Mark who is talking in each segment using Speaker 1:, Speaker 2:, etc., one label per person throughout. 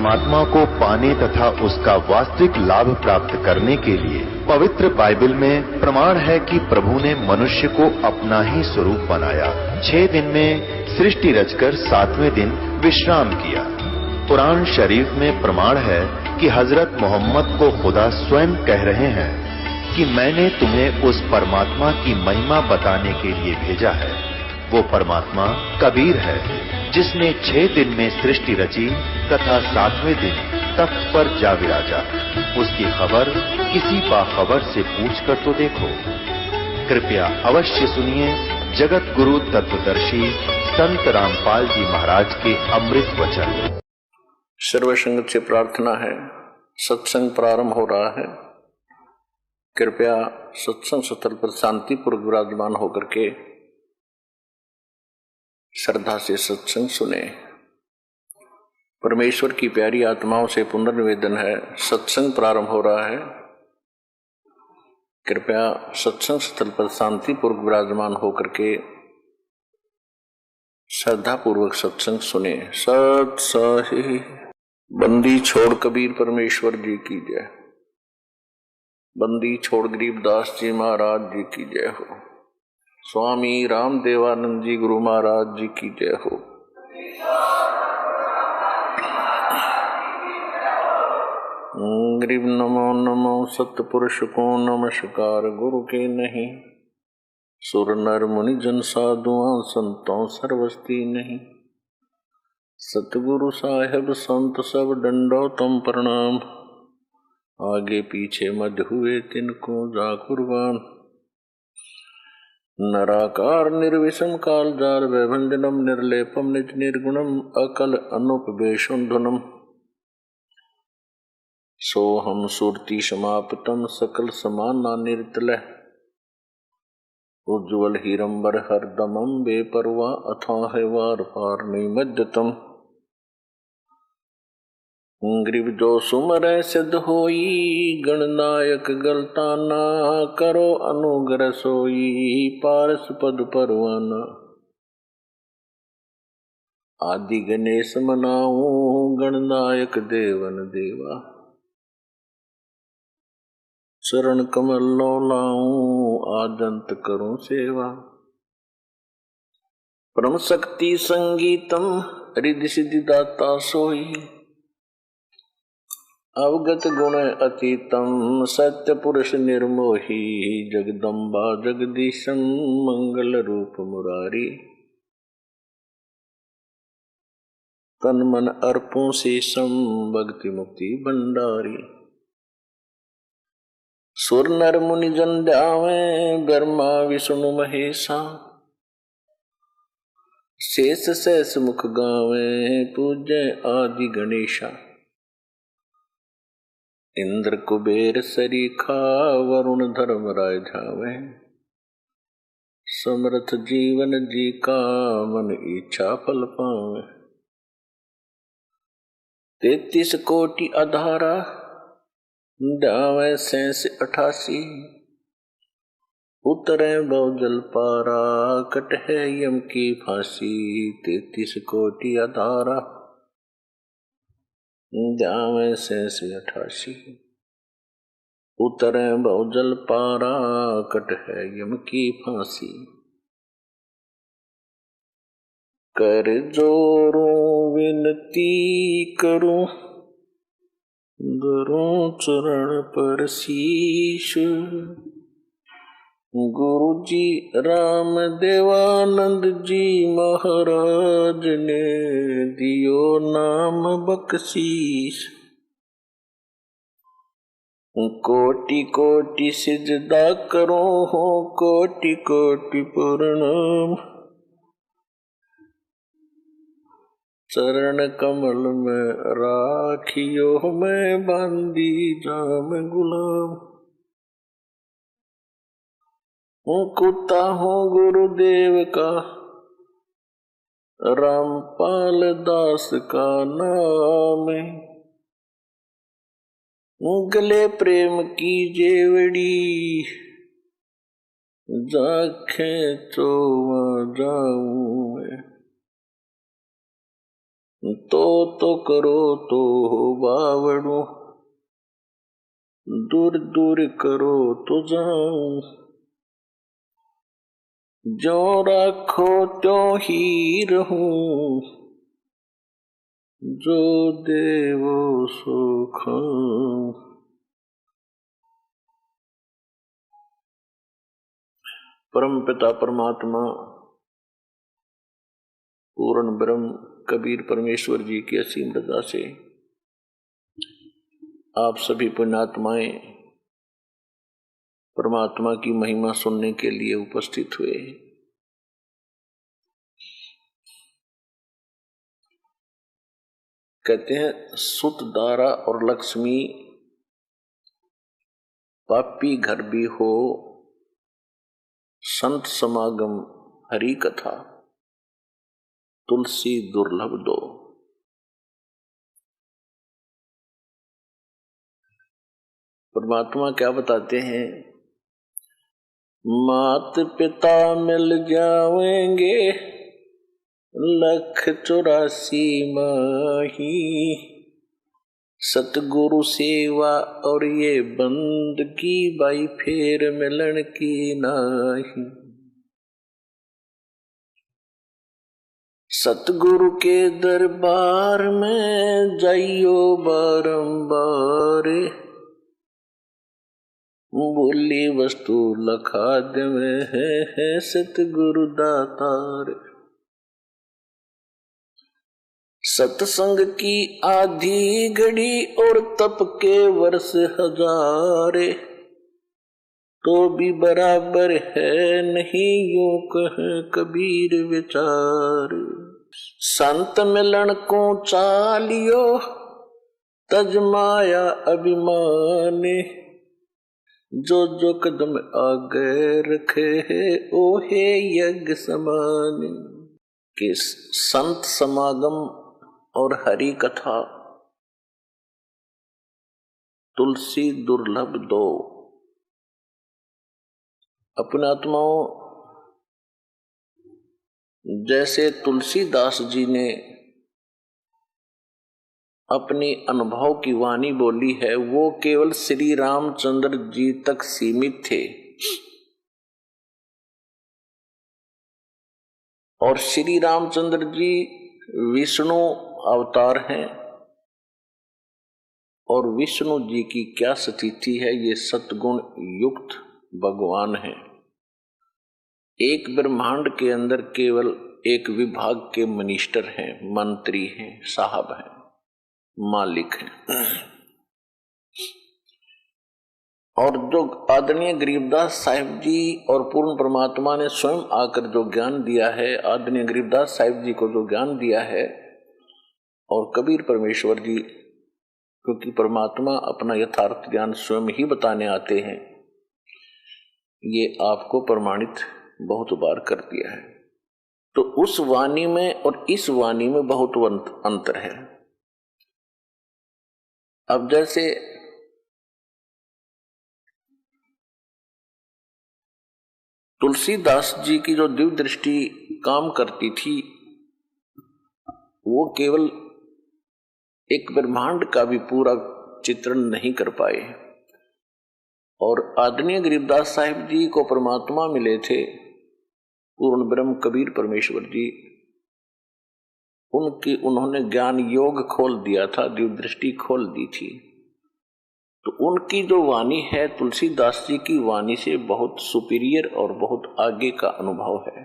Speaker 1: परमात्मा को पाने तथा उसका वास्तविक लाभ प्राप्त करने के लिए पवित्र बाइबल में प्रमाण है कि प्रभु ने मनुष्य को अपना ही स्वरूप बनाया। 6 दिन में सृष्टि रचकर 7वें दिन विश्राम किया। कुरान शरीफ में प्रमाण है कि हजरत मोहम्मद को खुदा स्वयं कह रहे हैं कि मैंने तुम्हें उस परमात्मा की महिमा बताने के लिए भेजा है। वो परमात्मा कबीर है जिसने 6 दिन में सृष्टि रची तथा 7वें दिन तख्त पर जा विराजा। उसकी खबर किसी बाखबर से पूछकर तो देखो। कृपया अवश्य सुनिए जगत गुरु तत्वदर्शी संत रामपाल जी महाराज के अमृत वचन।
Speaker 2: सर्व संगत से प्रार्थना है, सत्संग प्रारंभ हो रहा है। कृपया सत्संग स्थल पर शांतिपूर्वक विराजमान होकर के श्रद्धा से सत्संग सुने। परमेश्वर की प्यारी आत्माओं से पुनर्निवेदन है, सत्संग प्रारंभ हो रहा है। कृपया सत्संग स्थल पर शांतिपूर्वक विराजमान होकर के श्रद्धा पूर्वक सत्संग सुने। सत सही बंदी छोड़ कबीर परमेश्वर जी की जय। बंदी छोड़ गरीबदास जी महाराज जी की जय हो। स्वामी रामदेवानंद जी गुरु महाराज जी की जय हो। गरीब नमो नमो सतपुरुष को नमस्कार। गुरु के नहीं सुर नर मुनि जन साधुआं संतों सर्वस्ती नहीं। सतगुरु साहेब संत सब डंडो तुम प्रणाम। आगे पीछे मध हुए तिनको जा कुर्बान। नराकार निर्विषम काल जाल वैभंजनम निर्लेपम निज निर्गुणम अकल अनुपवेशम धुनम। सोहम सुरति समाप्तम सकल समाना निर्तल। उज्ज्वल हीरंबर हरदमम बेपरवा अथाह वार पार निमज्जतम। ग्रीव जो सुमर सिद्ध होई गणनायक गलताना। करो अनुग्रह सोई पारस पद परवाना। आदि गणेश मनाऊं गणनायक देवन देवा। चरण कमल लो लाऊं आदंत करूं सेवा। परम शक्ति संगीतम रिद्धि सिद्धि दाता सोई। अवगत गुण अतीतम सत्य पुरुष निर्मोही। जगदम्बा जगदीशम मंगल रूप मुरारी। तन मन अर्पों शेषम भक्ति मुक्ति भंडारी। सुर नर मुनि जन ध्यावें ब्रह्मा विष्णु महेशा। शेष सहस मुख गावें पूज्य आदि गणेशा। इंद्र कुबेर सरीखा वरुण धर्म राय झावे। समर्थ जीवन जी का मन इच्छा फल पावे। 33 कोटि अधारा ध्यावे 88। उतरे बहुजल पारा कट है यम की फांसी। 33 कोटि अधारा ध्यावे 88। उतरे बहुजल पारा कट है यम की फांसी। कर जोरों विनती करूं गुरु चरण पर शीश। गुरु जी राम देवानंद जी महाराज ने दियो नाम बख्शीश। कोटि कोटि सिजदा करो हो कोटि कोटि प्रणाम। चरण कमल में राखियो मैं बांदी जाम गुलाम। कुत्ता हूँ गुरुदेव का रामपाल दास का नाम। गले प्रेम की जेवड़ी जाखे तो जाऊं मैं। तो तो करो तो हो बावड़ू, दूर दूर करो तो जाऊं, जो राखो त्यों ही रहूं, जो देवो सो खाऊं। परम पिता परमात्मा पूर्ण ब्रह्म कबीर परमेश्वर जी की असीम रजा से आप सभी पुण्यात्माएं परमात्मा की महिमा सुनने के लिए उपस्थित हुए। कहते हैं सुत दारा और लक्ष्मी पापी घर भी हो, संत समागम हरि कथा तुलसी दुर्लभ दो। परमात्मा क्या बताते हैं? मात पिता मिल जाएंगे 184 माही, सतगुरु सेवा और ये बंदगी बाई फेर मिलन की नाही। सतगुरु के दरबार में जाइयो बारंबार, बोली वस्तु लखा देवे है सतगुरु दातार। सत्संग की आधी घड़ी और तप के वर्ष 1000, तो भी बराबर है नहीं यूं कहे कबीर विचार। संत मिलन को चालियो तजमाया अभिमान, जो जो कदम आगे रखे है ओ है यज्ञ समान। कि संत समागम और हरि कथा तुलसी दुर्लभ दो। अपने आत्माओं, जैसे तुलसीदास जी ने अपनी अनुभव की वाणी बोली है, वो केवल श्री रामचंद्र जी तक सीमित थे और श्री रामचंद्र जी विष्णु अवतार हैं और विष्णु जी की क्या स्थिति है, ये सतगुण युक्त भगवान है। एक ब्रह्मांड के अंदर केवल एक विभाग के मिनिस्टर हैं, मंत्री हैं, साहब हैं, मालिक हैं। और जो आदरणीय गरीबदास साहिब जी और पूर्ण परमात्मा ने स्वयं आकर जो ज्ञान दिया है, आदरणीय गरीबदास साहिब जी को जो ज्ञान दिया है, और कबीर परमेश्वर जी, क्योंकि परमात्मा अपना यथार्थ ज्ञान स्वयं ही बताने आते हैं, ये आपको प्रमाणित बहुत बार कर दिया है। तो उस वाणी में और इस वाणी में बहुत अंतर है। अब जैसे तुलसीदास जी की जो दिव्य दृष्टि काम करती थी, वो केवल एक ब्रह्मांड का भी पूरा चित्रण नहीं कर पाए। और आदरणीय गरीबदास साहिब जी को परमात्मा मिले थे, पूर्ण ब्रह्म कबीर परमेश्वर जी, उन्होंने ज्ञान योग खोल दिया था, दिव्य दृष्टि खोल दी थी। तो उनकी जो वाणी है तुलसीदास जी की वाणी से बहुत सुपीरियर और बहुत आगे का अनुभव है।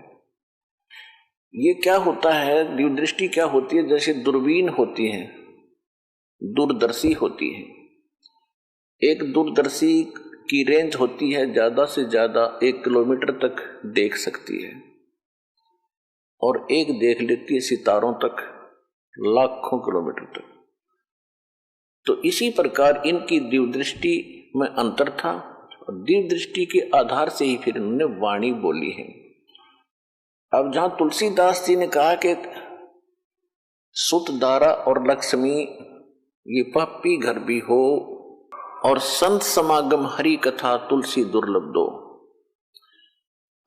Speaker 2: ये क्या होता है, दिव्य दृष्टि क्या होती है? जैसे दूरबीन होती है, दूरदर्शी होती है। एक दूरदर्शी की रेंज होती है ज्यादा से ज्यादा 1 किलोमीटर तक देख सकती है, और एक देख लेती है सितारों तक, लाखों किलोमीटर तक। तो इसी प्रकार इनकी दिव्य दृष्टि में अंतर था, और दिव्य दृष्टि के आधार से ही फिर इन्होंने वाणी बोली है। अब जहां तुलसीदास जी ने कहा कि सुत दारा और लक्ष्मी ये पापी घर भी हो, और संत समागम हरि कथा तुलसी दुर्लभ दो।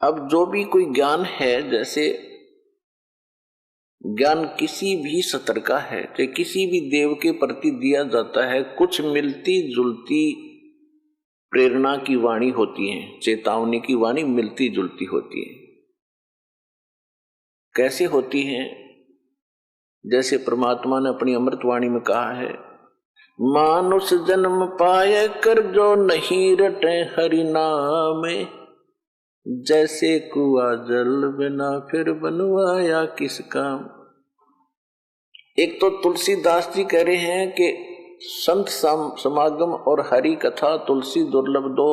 Speaker 2: अब जो भी कोई ज्ञान है, जैसे ज्ञान किसी भी स्तर का है, चाहे किसी भी देव के प्रति दिया जाता है, कुछ मिलती जुलती प्रेरणा की वाणी होती है, चेतावनी की वाणी मिलती जुलती होती है। कैसे होती है? जैसे परमात्मा ने अपनी अमृतवाणी में कहा है, मानुष जन्म पाए कर जो नहीं रटे हरि नाम, जैसे कुआ जल बिना फिर बनवाया किस काम। एक तो तुलसीदास जी कह रहे हैं कि संत समागम और हरि कथा तुलसी दुर्लभ दो।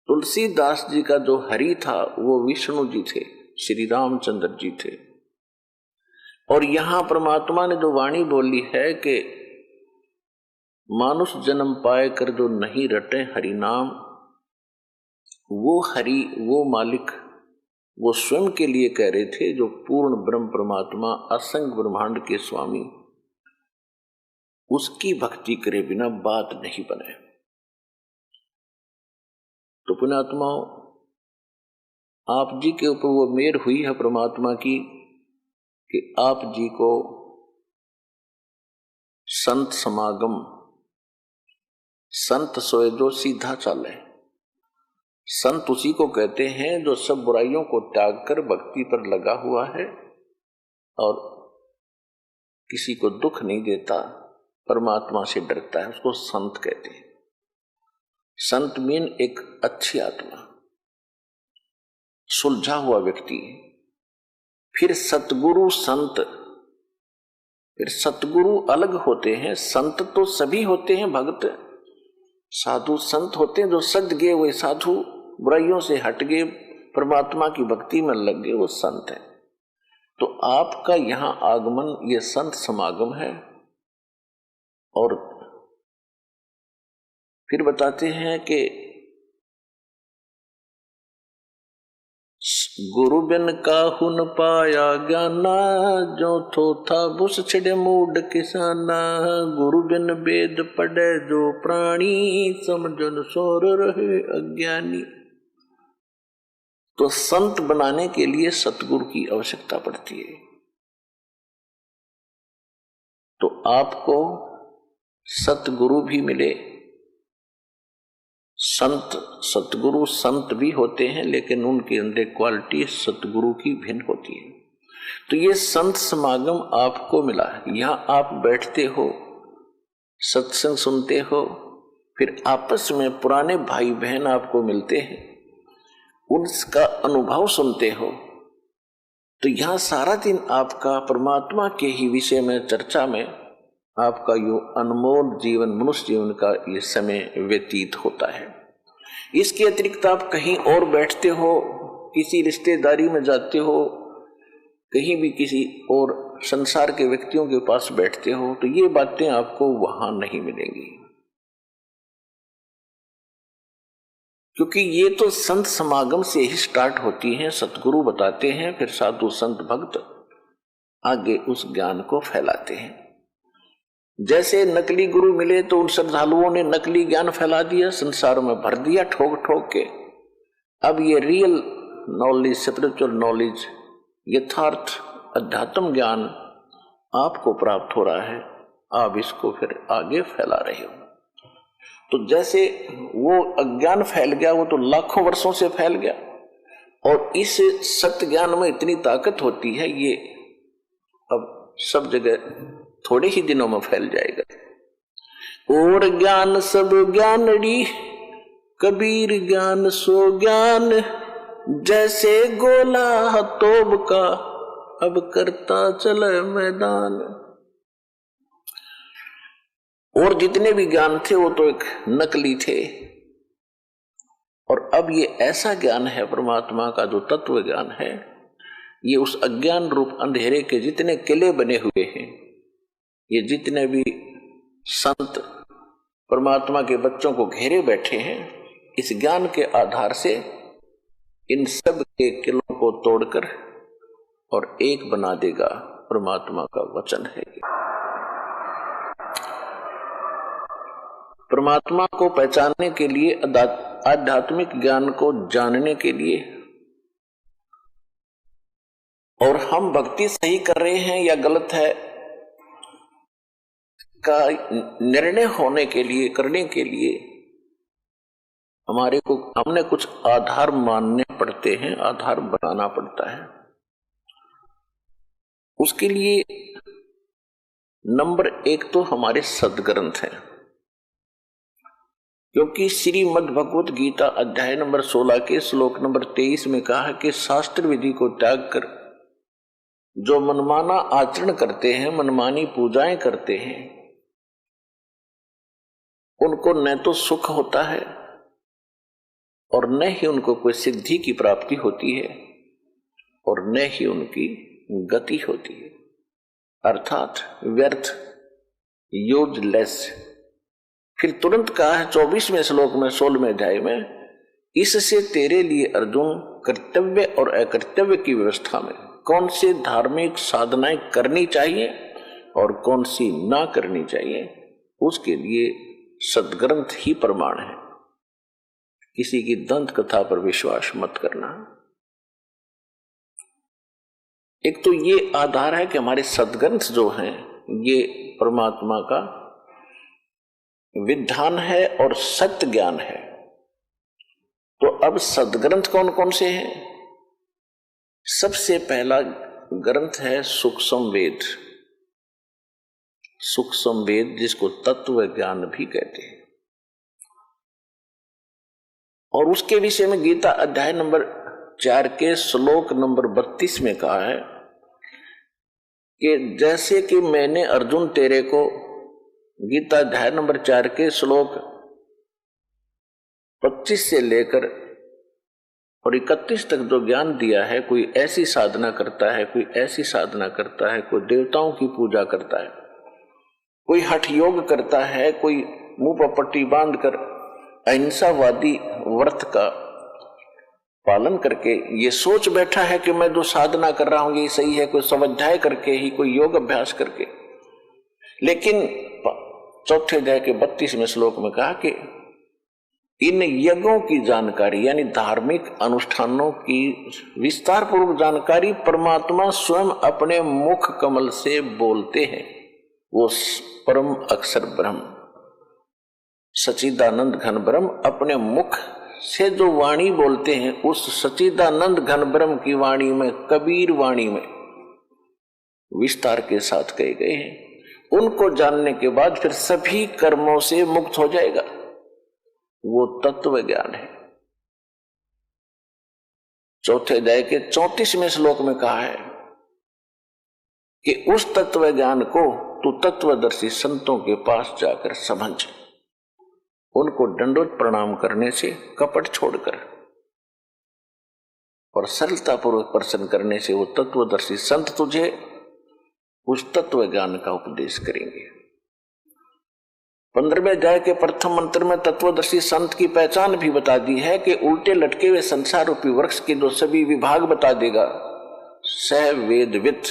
Speaker 2: तुलसीदास जी का जो हरि था वो विष्णु जी थे, श्री रामचंद्र जी थे। और यहां परमात्मा ने जो वाणी बोली है कि मानुष जन्म पाए कर जो नहीं रटे हरि नाम, वो हरि, वो मालिक, वो स्वयं के लिए कह रहे थे, जो पूर्ण ब्रह्म परमात्मा असंख्य ब्रह्मांड के स्वामी, उसकी भक्ति करे बिना बात नहीं बने। तो पुण्यात्माओं, आप जी के ऊपर वो मेहर हुई है परमात्मा की कि आप जी को संत समागम, संत सोए जो सीधा चले। संत उसी को कहते हैं जो सब बुराइयों को त्याग कर भक्ति पर लगा हुआ है और किसी को दुख नहीं देता, परमात्मा से डरता है, उसको संत कहते हैं। संत मीन एक अच्छी आत्मा, सुलझा हुआ व्यक्ति। फिर सतगुरु संत, फिर सतगुरु अलग होते हैं, संत तो सभी होते हैं, भक्त साधु संत होते हैं जो सज गए, वे साधु बुराइयों से हट गए, परमात्मा की भक्ति में लग गए, वो संत है। तो आपका यहां आगमन ये संत समागम है। और फिर बताते हैं कि गुरु बिन काहू न पाया ज्ञाना, जो थो था बुस छिड़े मूड किसाना। गुरु बिन वेद पढ़े जो प्राणी, समझन सोर रहे अज्ञानी। तो संत बनाने के लिए सतगुरु की आवश्यकता पड़ती है। तो आपको सतगुरु भी मिले। संत सतगुरु संत भी होते हैं, लेकिन उनके अंदर क्वालिटी सतगुरु की भिन्न होती है। तो ये संत समागम आपको मिला है। यहां आप बैठते हो, सत्संग सुनते हो, फिर आपस में पुराने भाई बहन आपको मिलते हैं, उनका अनुभव सुनते हो। तो यहां सारा दिन आपका परमात्मा के ही विषय में चर्चा में आपका यो अनमोल जीवन, मनुष्य जीवन का ये समय व्यतीत होता है। इसके अतिरिक्त आप कहीं और बैठते हो, किसी रिश्तेदारी में जाते हो, कहीं भी किसी और संसार के व्यक्तियों के पास बैठते हो, तो ये बातें आपको वहां नहीं मिलेंगी, क्योंकि ये तो संत समागम से ही स्टार्ट होती हैं। सतगुरु बताते हैं, फिर साधु संत भक्त आगे उस ज्ञान को फैलाते हैं। जैसे नकली गुरु मिले तो उन श्रद्धालुओं ने नकली ज्ञान फैला दिया, संसार में भर दिया ठोक ठोक के। अब ये रियल नॉलेज, स्पिरिचुअल नॉलेज, यथार्थ अध्यात्म ज्ञान आपको प्राप्त हो रहा है, आप इसको फिर आगे फैला रहे हो। तो जैसे वो अज्ञान फैल गया, वो तो लाखों वर्षों से फैल गया, और इस सत्य ज्ञान में इतनी ताकत होती है, ये अब सब जगह थोड़े ही दिनों में फैल जाएगा। और ज्ञान सब ज्ञानड़ी, कबीर ज्ञान सो ज्ञान, जैसे गोला तोब का अब करता चले मैदान। और जितने भी ज्ञान थे वो तो एक नकली थे, और अब ये ऐसा ज्ञान है परमात्मा का जो तत्व ज्ञान है, ये उस अज्ञान रूप अंधेरे के जितने किले बने हुए हैं, ये जितने भी संत परमात्मा के बच्चों को घेरे बैठे हैं, इस ज्ञान के आधार से इन सब के किलों को तोड़कर और एक बना देगा, परमात्मा का वचन है। परमात्मा को पहचानने के लिए, आध्यात्मिक ज्ञान को जानने के लिए और हम भक्ति सही कर रहे हैं या गलत है का निर्णय होने के लिए, करने के लिए हमने कुछ आधार मानने पड़ते हैं, आधार बनाना पड़ता है। उसके लिए नंबर 1 तो हमारे सदग्रंथ हैं, क्योंकि श्रीमद् भगवत गीता अध्याय नंबर 16 के श्लोक नंबर 23 में कहा है कि शास्त्र विधि को त्याग कर जो मनमाना आचरण करते हैं, मनमानी पूजाएं करते हैं, उनको न तो सुख होता है और न ही उनको कोई सिद्धि की प्राप्ति होती है और न ही उनकी गति होती है, अर्थात व्यर्थ, यूजलेस। फिर तुरंत कहा है 24वें श्लोक में 16वें अध्याय में, इससे तेरे लिए अर्जुन कर्तव्य और अकर्तव्य की व्यवस्था में कौन सी धार्मिक साधनाएं करनी चाहिए और कौन सी ना करनी चाहिए, उसके लिए सदग्रंथ ही प्रमाण है। किसी की दंत कथा पर विश्वास मत करना। एक तो ये आधार है कि हमारे सदग्रंथ जो हैं ये परमात्मा का विधान है और सत्य ज्ञान है। तो अब सदग्रंथ कौन कौन से हैं? सबसे पहला ग्रंथ है सूक्ष्म वेद। सूक्ष्म वेद जिसको तत्व ज्ञान भी कहते हैं, और उसके विषय में गीता अध्याय नंबर 4 के श्लोक नंबर 32 में कहा है कि जैसे कि मैंने अर्जुन तेरे को गीता अध्याय नंबर 4 के श्लोक 25 से लेकर और 31 तक जो ज्ञान दिया है, कोई ऐसी साधना करता है, कोई ऐसी साधना करता है, कोई देवताओं की पूजा करता है, कोई हठ योग करता है, कोई मुंह पर पट्टी बांधकर अहिंसावादी व्रत का पालन करके ये सोच बैठा है कि मैं जो साधना कर रहा हूं ये सही है, कोई स्वाध्याय करके ही, कोई योग अभ्यास करके। लेकिन चौथे अध्याय के 32वें श्लोक में कहा कि इन यज्ञों की जानकारी यानी धार्मिक अनुष्ठानों की विस्तार पूर्वक जानकारी परमात्मा स्वयं अपने मुख कमल से बोलते हैं। वो परम अक्षर ब्रह्म सच्चिदानंद घन ब्रह्म अपने मुख से जो वाणी बोलते हैं, उस सच्चिदानंद घन ब्रह्म की वाणी में, कबीर वाणी में विस्तार के साथ कहे गए हैं। उनको जानने के बाद फिर सभी कर्मों से मुक्त हो जाएगा। वो तत्व ज्ञान है। चौथे अध्याय के 34वें श्लोक में कहा है कि उस तत्व ज्ञान को तू तत्वदर्शी संतों के पास जाकर समझ, उनको दंडोत प्रणाम करने से, कपट छोड़कर और सरलता पूर्वक प्रसन्न करने से वो तत्वदर्शी संत तुझे उस तत्व ज्ञान का उपदेश करेंगे। 15वें अध्याय के प्रथम मंत्र में तत्वदर्शी संत की पहचान भी बता दी है कि उल्टे लटके हुए संसार रूपी वृक्ष के जो सभी विभाग बता देगा। सह वेदवित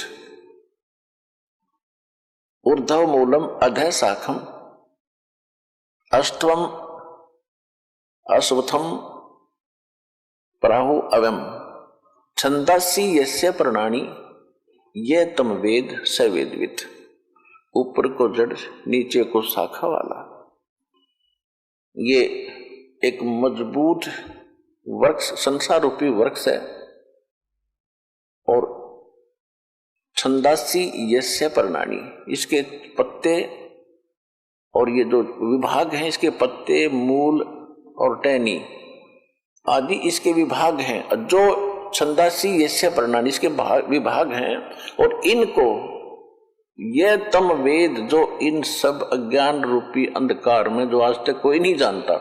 Speaker 2: ऊर्ध्व मूलम अधः शाखम अष्टवम अश्वत्थम प्राहु अवम छंदासी यस्य प्रणानी ये तम वेद स वेदवित। ऊपर को जड़, नीचे को शाखा वाला ये एक मजबूत वृक्ष, संसार रूपी वृक्ष है। और छंदासी यस्य प्रणानी, इसके पत्ते और ये जो विभाग हैं, इसके पत्ते, मूल और टहनी आदि इसके विभाग हैं। जो छंदासी यस्य प्रणानी इसके विभाग हैं, और इनको यह तम वेद, जो इन सब अज्ञान रूपी अंधकार में जो आज तक कोई नहीं जानता,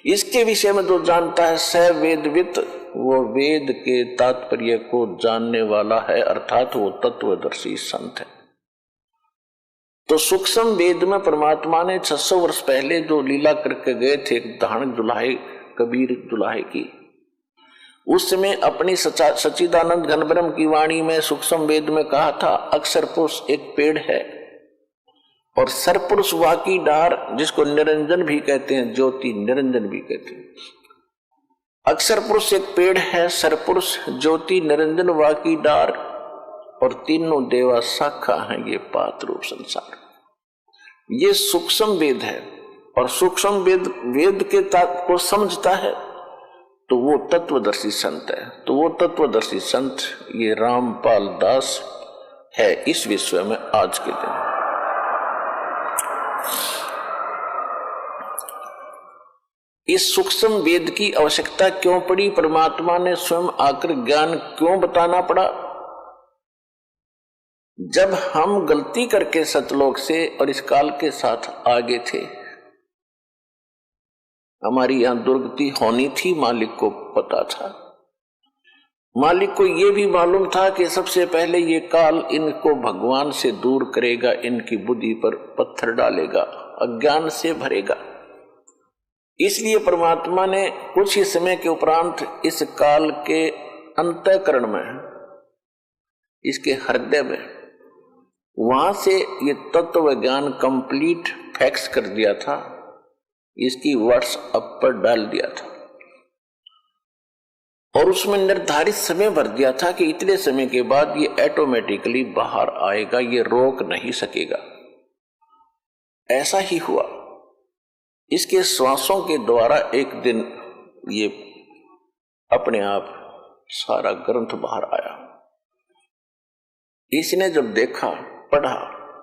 Speaker 2: इसके विषय में जो जानता है स वेदवित, वो वेद के तात्पर्य को जानने वाला है, अर्थात वो तत्वदर्शी संत है। तो सूक्ष्म वेद में परमात्मा ने 600 वर्ष पहले जो लीला करके गए थे धारण जुलाहे, कबीर जुलाहे की, उसमें अपनी सच्चिदानंद घन ब्रह्म की वाणी में सूक्ष्म वेद में कहा था अक्षर पुरुष एक पेड़ है और सरपुरुष वाकी डार, जिसको निरंजन भी कहते हैं, ज्योति निरंजन भी कहते हैं। अक्षर पुरुष एक पेड़ है, सरपुरुष ज्योति निरंजन वाकी डार और तीनों देवा शाखा हैं ये पात रूप संसार। ये सूक्ष्म वेद है और सूक्ष्म वेद के तात्पर्य को समझता है तो वो तत्वदर्शी संत है। तो वो तत्वदर्शी संत ये रामपाल दास है इस विश्व में आज के दिन। इस सूक्ष्म वेद की आवश्यकता क्यों पड़ी? परमात्मा ने स्वयं आकर ज्ञान क्यों बताना पड़ा? जब हम गलती करके सतलोक से और इस काल के साथ आगे थे, हमारी यहां दुर्गति होनी थी, मालिक को पता था। मालिक को यह भी मालूम था कि सबसे पहले ये काल इनको भगवान से दूर करेगा, इनकी बुद्धि पर पत्थर डालेगा, अज्ञान से भरेगा। इसलिए परमात्मा ने कुछ ही समय के उपरांत इस काल के अंतःकरण में, इसके हृदय में, वहां से ये तत्व ज्ञान कंप्लीट फैक्स कर दिया था, इसकी व्हाट्सएप पर डाल दिया था और उसमें निर्धारित समय भर दिया था कि इतने समय के बाद ये ऑटोमेटिकली बाहर आएगा, ये रोक नहीं सकेगा। ऐसा ही हुआ। इसके श्वासों के द्वारा एक दिन ये अपने आप सारा ग्रंथ बाहर आया। इसने जब देखा, पढ़ा,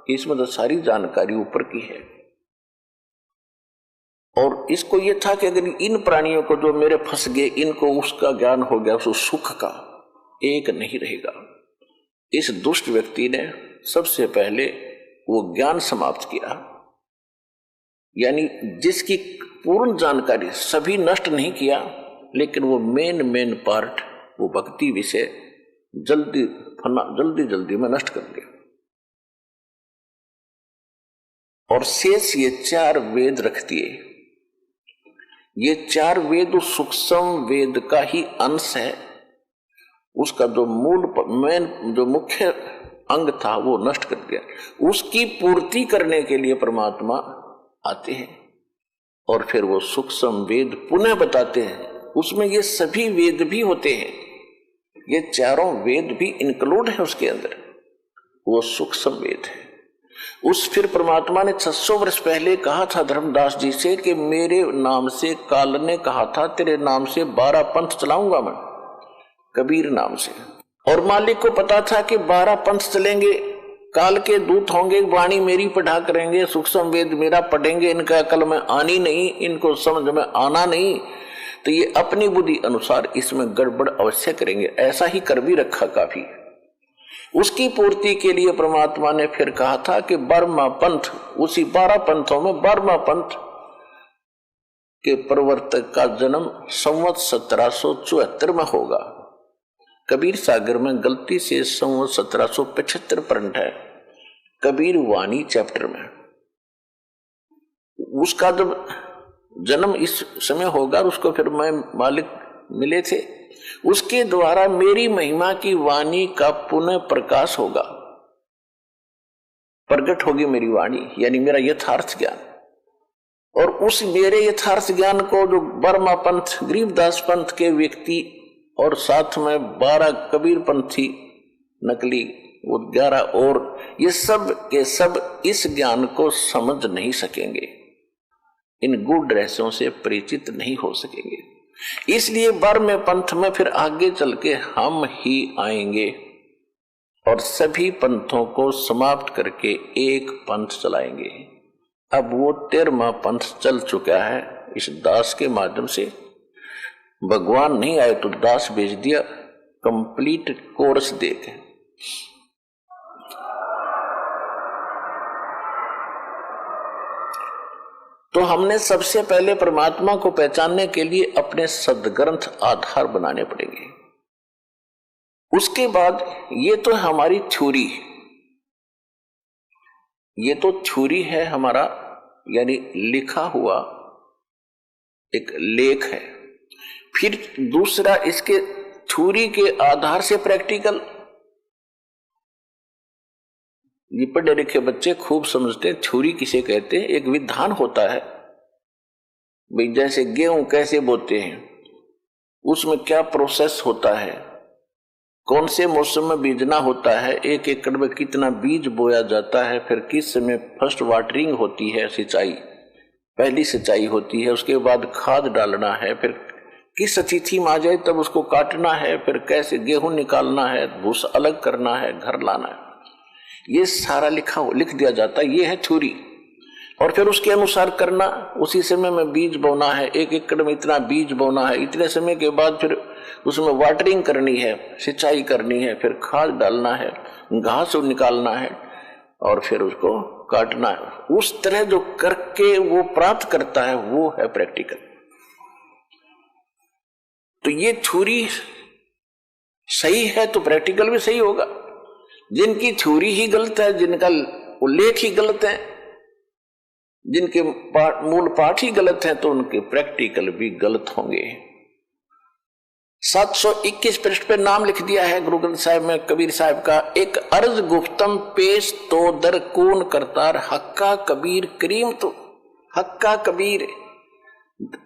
Speaker 2: इसमें तो सारी जानकारी ऊपर की है और इसको ये था कि अगर इन प्राणियों को जो मेरे फंस गए, इनको उसका ज्ञान हो गया, उस सुख का एक नहीं रहेगा। इस दुष्ट व्यक्ति ने सबसे पहले वो ज्ञान समाप्त किया, यानी जिसकी पूर्ण जानकारी सभी नष्ट नहीं किया, लेकिन वो मेन पार्ट, वो भक्ति विषय जल्दी में नष्ट कर दिया। और शेष ये 4 वेद रख दिए। ये 4 वेद उस सूक्ष्म वेद का ही अंश है। उसका जो जो मुख्य अंग था वो नष्ट कर दिया। उसकी पूर्ति करने के लिए परमात्मा आते हैं और फिर वो सूक्ष्म वेद पुनः बताते हैं। उसमें ये सभी वेद भी होते हैं, ये चारों वेद भी इंक्लूड है उसके अंदर, वो सूक्ष्म वेद है। उस फिर परमात्मा ने 600 वर्ष पहले कहा था धर्मदास जी से कि मेरे नाम से काल ने कहा था तेरे नाम से 12 पंथ चलाऊंगा मैं, कबीर नाम से। और मालिक को पता था कि 12 पंथ चलेंगे, काल के दूत होंगे, वाणी मेरी पढ़ा करेंगे, सूक्ष्म वेद मेरा पढ़ेंगे, इनका अकल में आनी नहीं, इनको समझ में आना नहीं, तो ये अपनी बुद्धि अनुसार इसमें गड़बड़ अवश्य करेंगे। ऐसा ही कर भी रखा काफी। उसकी पूर्ति के लिए परमात्मा ने फिर कहा था कि 12वां पंथ, उसी 12 पंथों में 12वां पंथ के प्रवर्तक का जन्म संवत 1774 में होगा। कबीर सागर में गलती से संवत 1775 प्रिंट है, कबीर वाणी चैप्टर में। उसका जब जन्म इस समय होगा, उसको फिर मैं मालिक मिले थे, उसके द्वारा मेरी महिमा की वाणी का पुनः प्रकाश होगा, प्रकट होगी मेरी वाणी, यानी मेरा यथार्थ ज्ञान। और उस मेरे यथार्थ ज्ञान को जो बर्मा पंथ, गरीबदास पंथ के व्यक्ति और साथ में 12 कबीर पंथी नकली, वो 11 और, ये सब के सब इस ज्ञान को समझ नहीं सकेंगे, इन गूढ़ रहस्यों से परिचित नहीं हो सकेंगे। इसलिए 12वें पंथ में फिर आगे चल के हम ही आएंगे और सभी पंथों को समाप्त करके एक पंथ चलाएंगे। अब वो 13वां पंथ चल चुका है इस दास के माध्यम से। भगवान नहीं आए तो दास भेज दिया कंप्लीट कोर्स देके। तो हमने सबसे पहले परमात्मा को पहचानने के लिए अपने सदग्रंथ आधार बनाने पड़ेंगे। उसके बाद ये तो हमारी थ्योरी, ये तो थ्योरी है हमारा, यानी लिखा हुआ एक लेख है। फिर दूसरा इसके थ्योरी के आधार से प्रैक्टिकल। ये पढ़े लिखे बच्चे खूब समझते हैं थ्योरी किसे कहते हैं। एक विधान होता है भाई, जैसे गेहूं कैसे बोते हैं, उसमें क्या प्रोसेस होता है, कौन से मौसम में बीजना होता है, 1 एकड़ में कितना बीज बोया जाता है, फिर किस समय फर्स्ट वाटरिंग होती है, सिंचाई पहली सिंचाई होती है, उसके बाद खाद डालना है, फिर किस तिथि में आ जाए तब उसको काटना है, फिर कैसे गेहूं निकालना है, भूसा अलग करना है, घर लाना है, ये सारा लिख दिया जाता है। ये है थ्योरी। और फिर उसके अनुसार करना, उसी समय में बीज बोना है, 1 एकड़ में इतना बीज बोना है, इतने समय के बाद फिर उसमें वाटरिंग करनी है, सिंचाई करनी है, फिर खाद डालना है, घास निकालना है और फिर उसको काटना है। उस तरह जो करके वो प्राप्त करता है वो है प्रैक्टिकल। तो ये थ्योरी सही है तो प्रैक्टिकल भी सही होगा। जिनकी थ्योरी ही गलत है, जिनका उल्लेख ही गलत है, जिनके मूल पाठ ही गलत है, तो उनके प्रैक्टिकल भी गलत होंगे। 721 पृष्ठ पे नाम लिख दिया है गुरु ग्रंथ साहिब में कबीर साहब का, एक अर्ज गुफ्तम पेश तो दर कौन करतार, हक्का कबीर करीम। तो हक्का कबीर,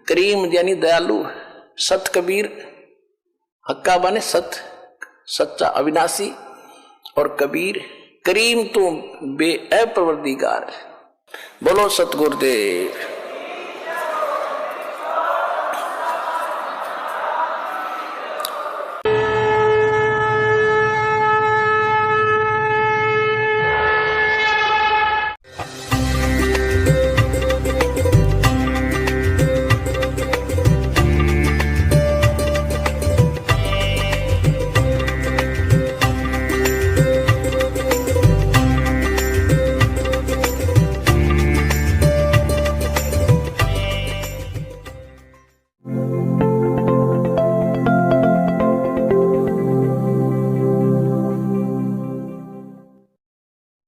Speaker 2: करीम यानी दयालु, सत कबीर, हक्का माने सत, सच्चा अविनाशी, और कबीर करीम तो बेअब परवरदिगार। बोलो सतगुरुदेव।